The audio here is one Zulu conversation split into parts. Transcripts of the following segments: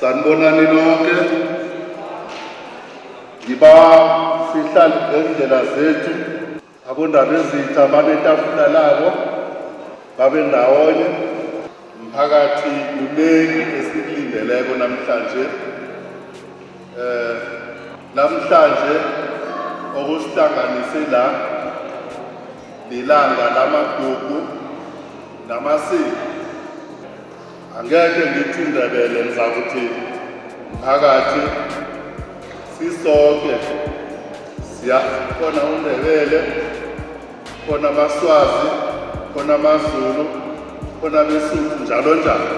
Sanibonani nonke. Ngiba sihlala ngendlela zethu. Abondaba ezitha banetafula labo babe ndawonye. Umphakathi uningi esikulindeleko namhlanje. Namhlanje okusihlanganise la lilanga lamagugu namasiko. Angeke ngithi indebele ngizakuthi phakathi sisonke siyakhona uNdebele, khona abaSwazi, khona amaZulu, khona abeSuthu njalo njalo.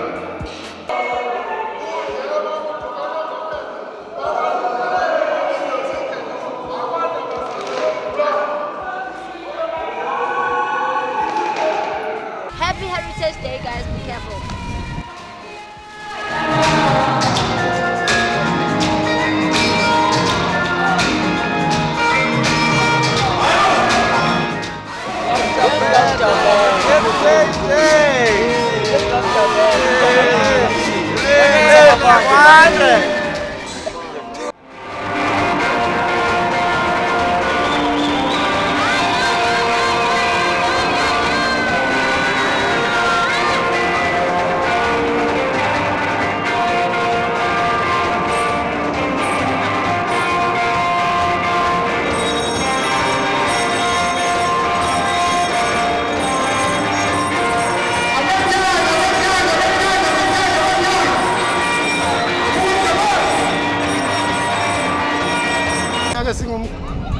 Happy Heritage Day, guys. Be careful.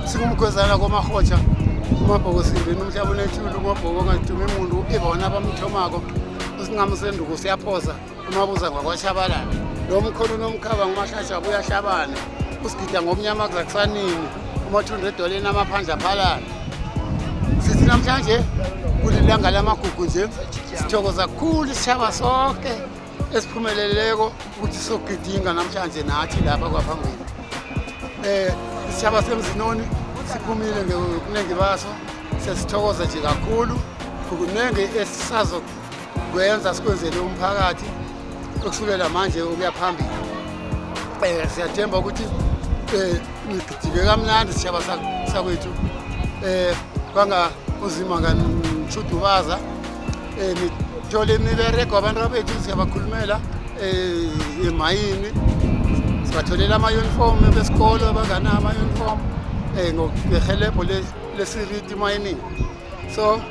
Singumkhosana komahotsha uMabhokisi umhlaba onethulu uMabhoko ongaduma imuntu ibona abamthomako usingamusenduku siyaphosa umabuza ngakwaShabalala lo mkhulu nomkhaba ngumahlatsha uyahlabana usigida ngomnyama kuzakusanini umathundu edoleni amaphandla phalala sithi namhlanje kulilanga lamagugu nje sithokoza kakhulu isishaba sonke esiphumeleleko ukuthi sogidinga namhlanje nathi lapha kwaPhangweni. Isishaba seMzinoni siphumile ngokunengi baso sesithokoza nje kakhulu kukunenge esisazokwenza sikwenzele umphakathi ukusukela manje ukuya phambili. Siyathemba ukuthi ngigidike kamnandi isishaba sakwethu kwanga uzima ngantshudubaza nithole imibereko abantu bethu siyabakhulumela emayini sibatholela ama-uniform besikolo abangana ama-uniform ngokuhelebho lesiriti mining. So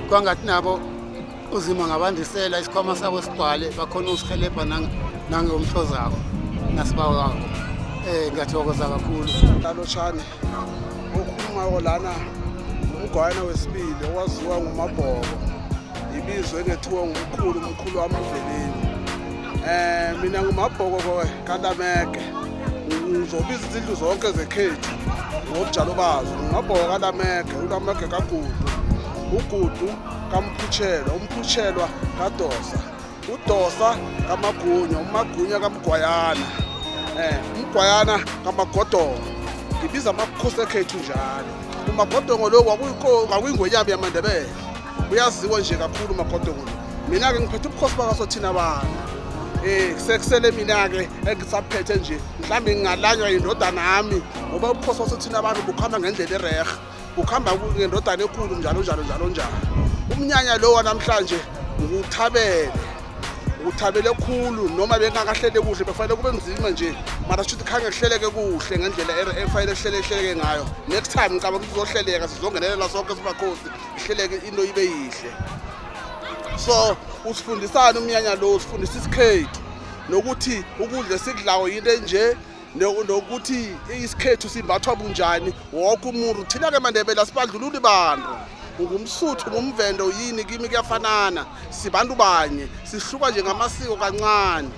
kwangathi nabo uzima ngabandisela isikhwama sabo sigcwale bakhona usihelebha nangomhlozako nasibawa wakho. Ngiyathokoza kakhulu. Lotshani okhulumayo lana umgwayana wesibili owaziwa nguMabhoko ibizwe ngethiwa umkhulu wami uveleni. Mina nguMabhoko kaNdameke ngizobiza izindlu zonke zekhethu ngobujalo bazo. nguMabhoko kaNdameke, uNdameke kaGudu, uGudu kaMphutshelo, uMphutshelo kaDosa, uDosa kaMagunya, uMagunya kaMgwayana, uMgwayana kaMagodongo. Ngibiza amakhosi ekhethu njalo. uMagodongo lo kwakuyingwenyama yamaNdebele uyaziwa nje kakhulu uMagodongo lo. Mina-ke ngiphethe ubukhosi bakaSothinabantu. Sekusele mina-ke engisaphethe nje mhlawumbe ngingalanywa yindodana yami ngoba ubukhosi baSothinabantu bukhamba ngendlela erehe, bukhamba ngendodana enkulu njalo njalo njalo njalo. Umnyanya lo wanamhlanje nguthabele khulu noma bengakahlele kuhle befanele kube nzima nje mara shuthi khange kuhleleke kuhle ngendlela efanele kuhleleke ngayo. Next time ngicabanga ukuthi kuzohleleka sizongenelela sonke sibakhosi ihleleke into ibe yihle. So usifundisana umnyanya lo, usifundisa isikhethu nokuthi ukudla sikudlayo yinto enje nokuthi isikhethu simbathwa bunjani wonke umuntu. Thina-ke maNdebele asibandlululi bantu, ungumSuthu ngumvendo yini kimi kuyafanana, sibantu banye sihluka nje ngamasiko kancane.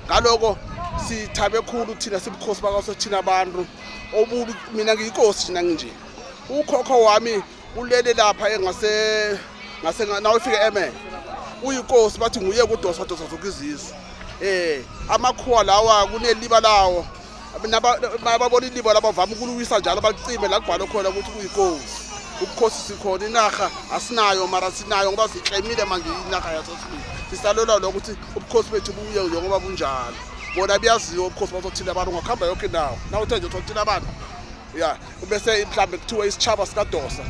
Ngaloko sithabe khulu thina sibukhosi bakwa Sothinabantu obubi mina ngiyinkosi thina nje ukhokho wami ulele lapha engase nawe ufike eme uyinkosi bathi nguye kudosa zokuzizwe amakhuwa lawa kuneliba lawo babona iliba labavama ukuluwisa njalo bacime la kubhalwe khona ukuthi uyinkosi ubukhosi sikhona inarha asinayo mara sinayo ngoba sikleyimile manje inarha yasosibili sisalelwa lokuthi ubukhosi bethu buye ngoba bunjalo bona biyaziwa ubukhosi baSothinabantu ngakhamba yonke indawo nawe uthe nje Sothinabantu ya bese mhlambe kuthiwa isichaba sikadosa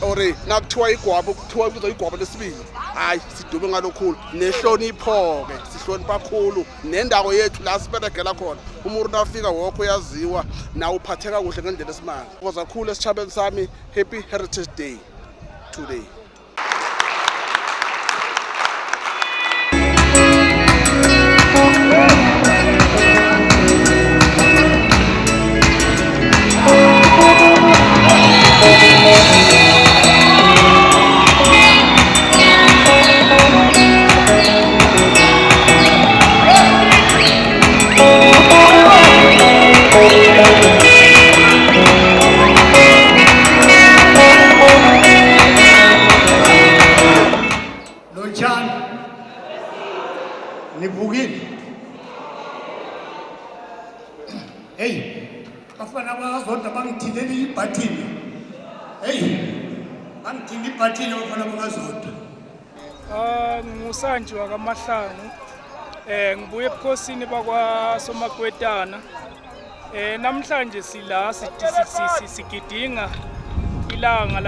ore nakuthiwa igwabo kuthiwa kuzo igwabo lesibili hayi sidume ngalokhulu nehlonipho ke sihlonipha kakhulu nendawo yethu la siberegela khona umuntu nafika wokho yaziwa na uphatheka kuhle ngendlela esimanga ngoza kakhulu esichabeni sami. Happy Heritage Day today. Nibugile. Hey, bafana bazodwa bangithilele ibhathini. Hey, bangithile ibhathini bafana bazodwa. Ngusanjwa kaMahlangu. Ngibuye ebukhosini bakwa Somakwetane. Namhlanje sila sigidinga ilanga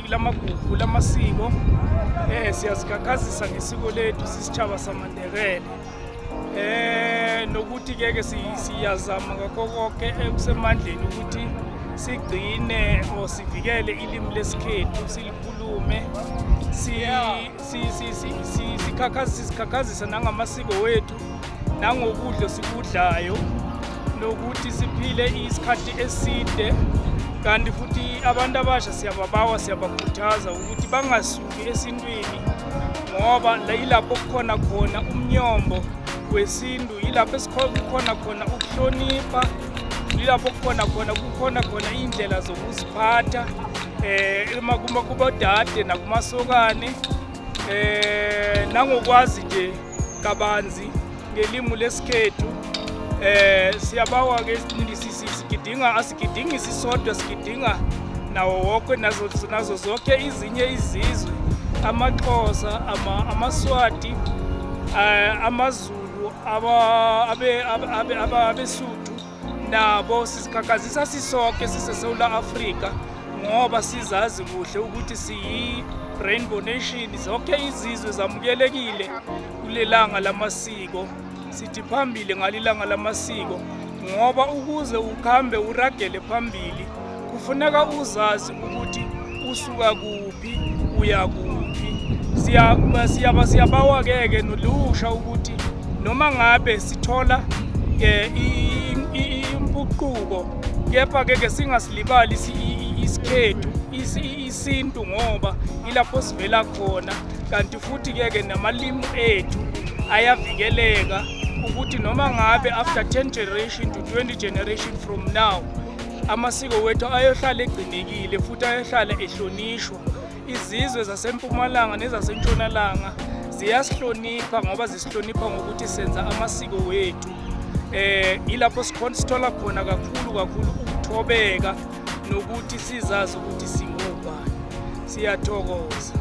lamagugu lamasiko. Siyazikhakhazisa ngesiko lethu sisichaba samaNdebele. Nokuthi ke siyazama ngakho konke ekusemandleni ukuthi sigcine sivikele ilimi lesikhethu silikhulume sikhakhazisa nangamasiko wethu nangokudla sikudlayo nokuthi siphile isikhathi eside. Kanti futhi abantu abasha siyabakhuthaza ukuthi bangasuki esintwini ngoba yilapho kukhona khona umnyombo wesintu, yilapho esikhona khona ukuhlonipha, yilapho kukhona khona indlela zokuziphatha kubodade nakumasokane nangokwazi nje kabanzi ngelimi lesikhethu. Siyabawa ke asigidingi sisodwa, sigidinga nawo wonke nazo zonke izinye izizwe, amaXhosa, amaSwati, amaZulu, abesuthu nabo sisikhakhazisa sisonke siseSouth Africa ngoba sizazi kuhle ukuthi siyi-Rainbow Nation. Zonke izizwe zamukelekile kulelanga lamasiko. Sithi phambili ngalilanga lamasiko ngoba ukuze ukhambe uragele phambili kufuneka uzazi ukuthi usuka kuphi uya kuphi. Siyabawa ke nolusha ukuthi noma ngabe sithola impucuko kepha ke singasilibali isikhethu isintu ngoba ilapho sivela khona. Kanti futhi ke namalimi ethu ayavikeleka ukuthi noma ngabe after 10 generation to 20 generation from now amasiko wethu ayohlala egcinekile futhi ayohlala ehlonishwa. Izizwe zaseMpumalanga nezasentshonalanga ziyasihlonipha ngoba zisihlonipha ngokuthi senza amasiko wethu. Ilapho sithola khona kakhulu ukuthobeka nokuthi sizazi ukuthi singobani. Siyathokoza.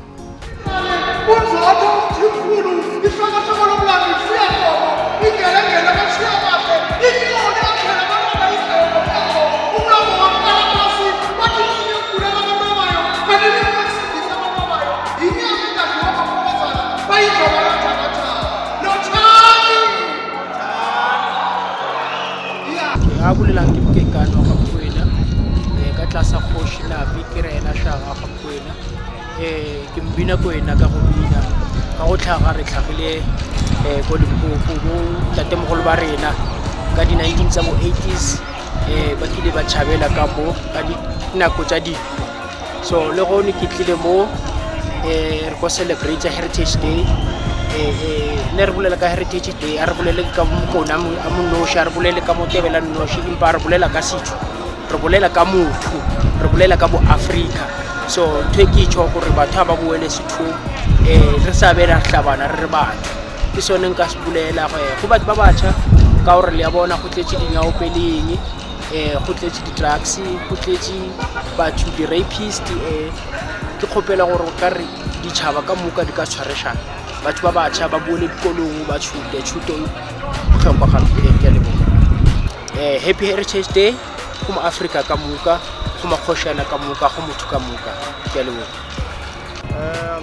Akulelang dipkekano ga Mokoena ka tlasa kgoši la Bikirela Shaga ga Mokoena. Ke mbina Mokoena ka go bina ka go tlhaga re tlhagile ko Limpopo bo tatemogolo ba rena ka di-19 tsa bo 80s ba kile ba tšhabela ka mo ka dinako tša dintwa. So le gone ke tlile mo re ko celebrate Heritage Day ne re bolela ka Heritage Day a re bolele ka Mokoena a Monoshi a re bolele ka Motebela Noshi empa re bolela ka setso re bolela ka motho re bolela ka bo Africa so ntho e ke itjho gore batho ba buele setho re sa bela hlabana re batho ke sone nka se bolela go batho ba batjha ka gore le ya bona go tletse dinyao peleng go tletse di-drugs go tletse batho di-rapist ke kgopela gore o ka re ditšhaba ka moka di ka tshwarešana batho ba batjha ba buele dikolong ba tshute thuto bohlokwa gape ke a leboga happy Heritage Day go mo-Afrika ka moka go makgoshana ka moka go motho ka moka ke a leboga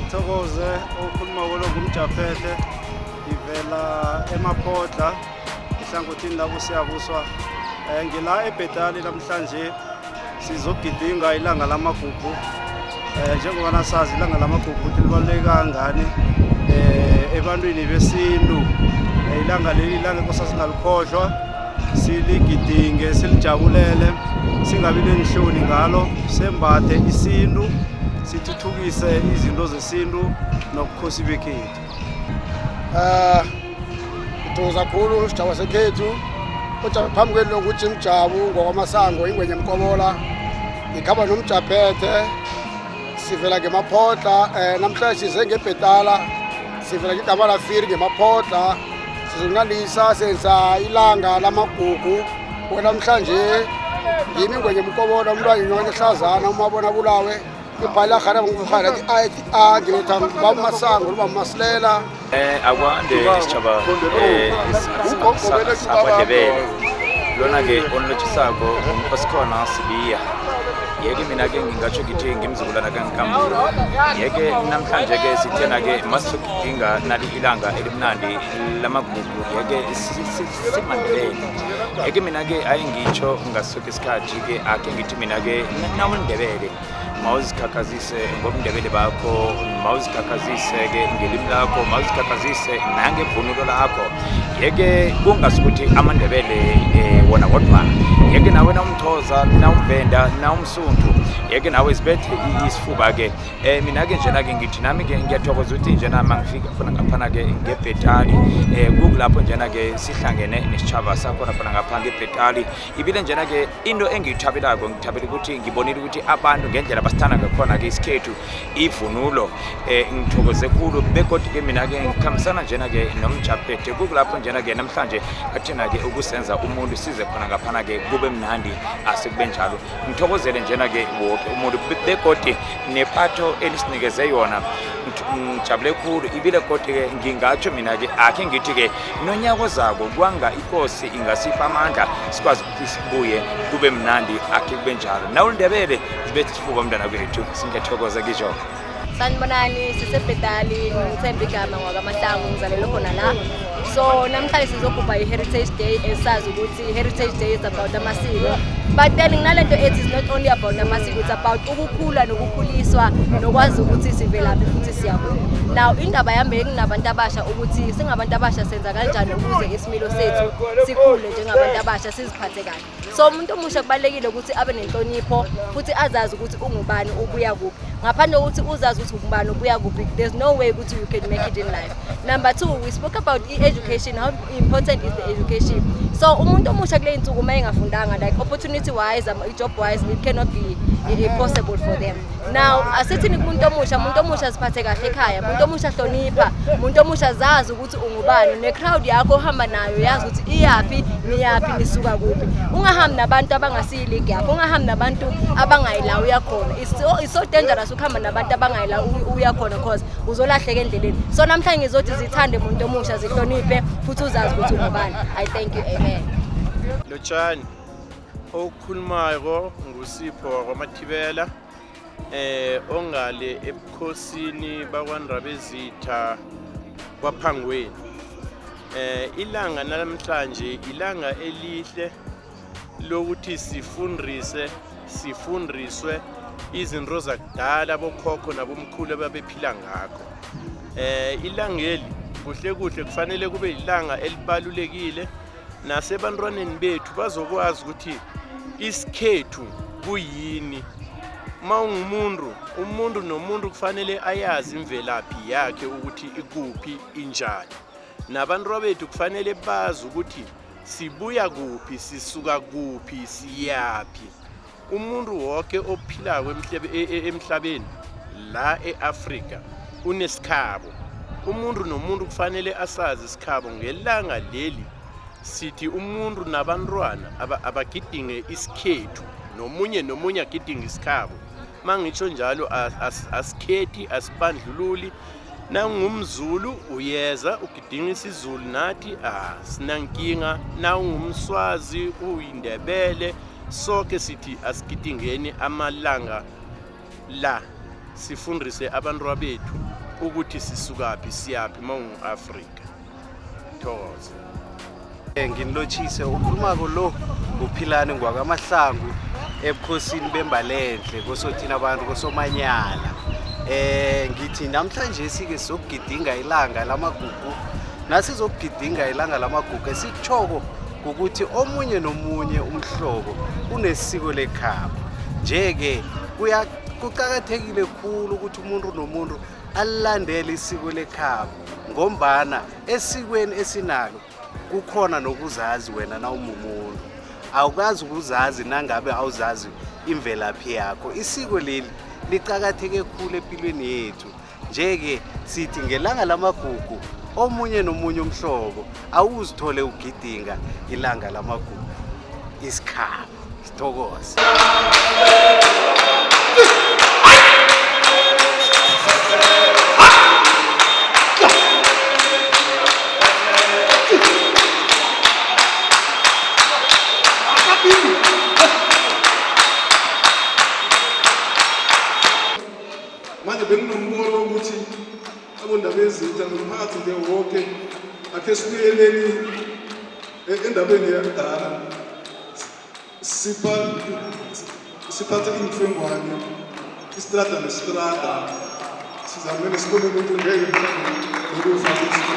ngithokoze ukukhuluma kolo ngumjaphethe ivela emaphotla ihlangothini lapho siyabuswa ngila eBethal namhlanje sizogidinga ilanga lamagugu njengoba nasazi ilanga lamagugu libaluleke kangani ebantwini besintu ilanga leli ilanga inkosi singalikhohlwa siligidinge silijabulele singabi nenhloni ngalo sembathe isintu sithuthukise izinto zesintu nobukhosi bekhethu ngithokoza kakhulu isijaba sekhethu kodwa phambi kwelokhu ukuthi imjabu ngokwamasango ingwenye mkobola ngikhamba nomjaphethe sivela ngemaphotla namhlanje size ngeBethal sivela ngigama la Firi ngemaphotla sizonalisa senza ilanga lamagugu namhlanje yimi ngwenye mkobola umntwana nyone ehlazana umabona bulawe ibhala khara ngukhala ngitha bamasango luba masilela akwande isitshaba sabadebele lona ke onlochisako umkhosikhona sibiya yeke mina ke ngingatsho ngithi ngimzukulana kaNkambule yeke namhlanje ke sithena ke masizodinga nali ilanga elimnandi lamagugu yeke simandebele yeke mina ke ayingitsho ngasuka isikhathi ke ake ngithi mina ke nawundebele mawuzikhakhazise ngobundebele bakho mawuzikhakhazise ke ngelimi lakho mawuzikhakhazise nangevunulo lakho yeke kungasukuthi amandebele wona kodwa yeke nawe nawumthoza nawumvenda nawumsuntu yeke nawe sibethe isifuba ke mina ke njena ke ngithi nami ke ngiyathokoza ukuthi njena mangifika khona ngaphana ke ngeBethal kulapho njena ke sihlangene nesitshaba sakho khona ngapha ngeBethal ibile njena ke into engiyithabelako ngithabela ukuthi ngibonile ukuthi abantu ngendlela basithanda ngakhona ke isikhethu ivunulo ngithokoze kulo begodwa ke mina ke ngikhambisana njena ke nomjaphethe kulapho njena ke namhlanje athina ke ukusenza umuntu size khona ngaphana ke kube mnandi asekube njalo ngithokozele njena ke wonke umuntu begodwa nepatho elisinikeze yona ngijabule kulo ibile kodwa ke ngingatsho mina ke akhe ngithi ke nonyako zako kwanga inkosi ingasipha amandla sikwazi ukuthi sibuye kube mnandi akhe kube njalo nawundebele sibethe isifuba mntana kwethu singiyathokoza kisho Sanibonani siseBethal ngithemba igama ngwakaMahlangu ngizalelwe khona la so namhlanje sizogubha iHeritage Day esazi ukuthi Heritage Day is about amasiko but then nginalento ethi is not only about amasiko it's about ukukhula nokukhuliswa nokwazi ukuthi sivelaphi futhi siyakuphi now indaba yami enginabantu abasha ukuthi singabantu abasha senza kanjani ukuze isimilo sethu sikhule njengabantu abasha siziphathe kahle so umuntu omusha kubalekile ukuthi abe nenhlonipho futhi azazi ukuthi ungubani ubuya kuphi ngaphandle ukuthi uzazi ukuthi ungubani ubuya kuphi there's no way ukuthi you can make it in life. Number 2 we spoke about education, how important is the education. So umuntu omusha kule insuku mayengafundanga like opportunity wise job wise it cannot be possible for them. Now asithini kumuntu omusha siphathe kahle ekhaya, umuntu omusha hlonipha, umuntu omusha zazi ukuthi ungubani ne crowd yakho ohamba nayo yazi ukuthi iyapi niyapi nisuka kuphi. Ungahambi nabantu abangasiyiligi yakho, ungahambi nabantu abangayila uyakhona. It's so dangerous ukuhamba nabantu abangayila uyakhona because uzolahleka endleleni. So namhlanje ngizothi zithande umuntu omusha zihloniphe futhi uzazi ukuthi ungubani. I thank you. Amen. Lotshani okhulumayo ngusipho kwaMathibela ongale ebukhosini bakwaNdrabezitha kwaPhangweni. Ilanga namhlanje ilanga elihle lokuthi sifundiswe izinto zakudala bokhokho nabomkhulu ababephila ngakho. Ilangeli kuhle kufanele kube ilanga elibalulekile nasebantwaneni bethu bazokwazi ukuthi isikhethu kuyini. umuntu nomuntu kufanele ayazi imvelaphi yakhe ukuthi ikuphi injani. Nabantu bethu kufanele bazi ukuthi sibuya kuphi, sisuka kuphi, siyaphi. Umuntu wonke ophilako emhlabeni la eAfrika unesikhabo. Umuntu nomuntu kufanele asazi isikhabo. Ngelanga leli sithi umuntu nabantwana abagidinge isikhethu, nomunye agidinga isikhabo. Mangitsho njalo asikhethi, asibandlululi. NangumZulu uyeza ugidinga isiZulu, nathi sinankinga. NangumSwazi uyindebele, sonke sithi asigidingeni amalanga la sifundise abantu bethu ukuthi sisukaphi siyaphi mawungu-Afrika. Thokoza. Nginilotshise ukhuluma lo uphilane ngwakaMahlangu ebukhosini bembalenhle koSothinabantu koSomanyala. Ngithi namhlanje sike sizokugidinga ilanga lamagugu. Nasizokugidinga ilanga lamagugu esikuchoko ukuthi omunye nomunye umhlobo unesiko lekhaya. Nje-ke kuqakathekile kakhulu ukuthi umuntu nomuntu alandele isiko lekhaya, ngombana esikweni esinalo kukhona nokuzazi wena na umumuntu. Awukazi ukuzazi nangabe awuzazi imvelaphi yakho. Isiko leli liqakatheke kakhulu empilweni yethu. Nje-ke sithi ngelanga lamagugu omunye nomunye umhlobo awuzithole ugidinga ilanga lamagugu isikhabo. Sithokoze. Manje benginombono ukuthi abondaba ezintsha nomphakathi nje wonke akhe sibuyeleni endabeni yakudala. Siphathe imfengwane, istrada nestrada, sizamele sibone ukuthi ngeke ngokufa kwesiko.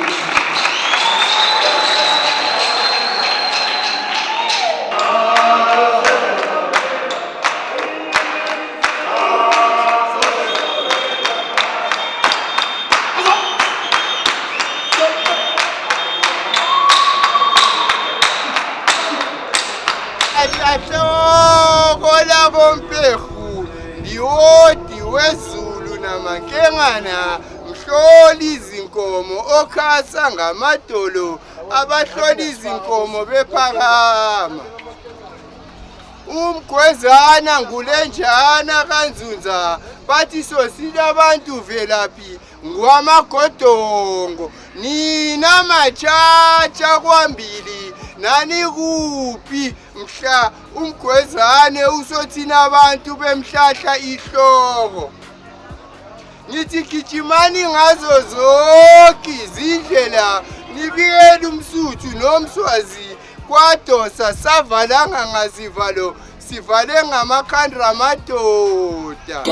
Kola bompehu ndiwodi wezulu namankengana mhloli izinkomo okhasa ngamadolo abahloli izinkomo bephakama. Umgwezana ngulenjana kanzunza bathi Sothinabantu velaphi ngwamagodongo. Nina machacha kwambili nani kuphi mhla umgwezane uSothinabantu bemhlahla ihloko. Nithi gijimani ngazo zonke izindlela nibikele umSuthu nomSwazi kwadosa savalanga ngazivalo sivale ngamakhandra amadoda.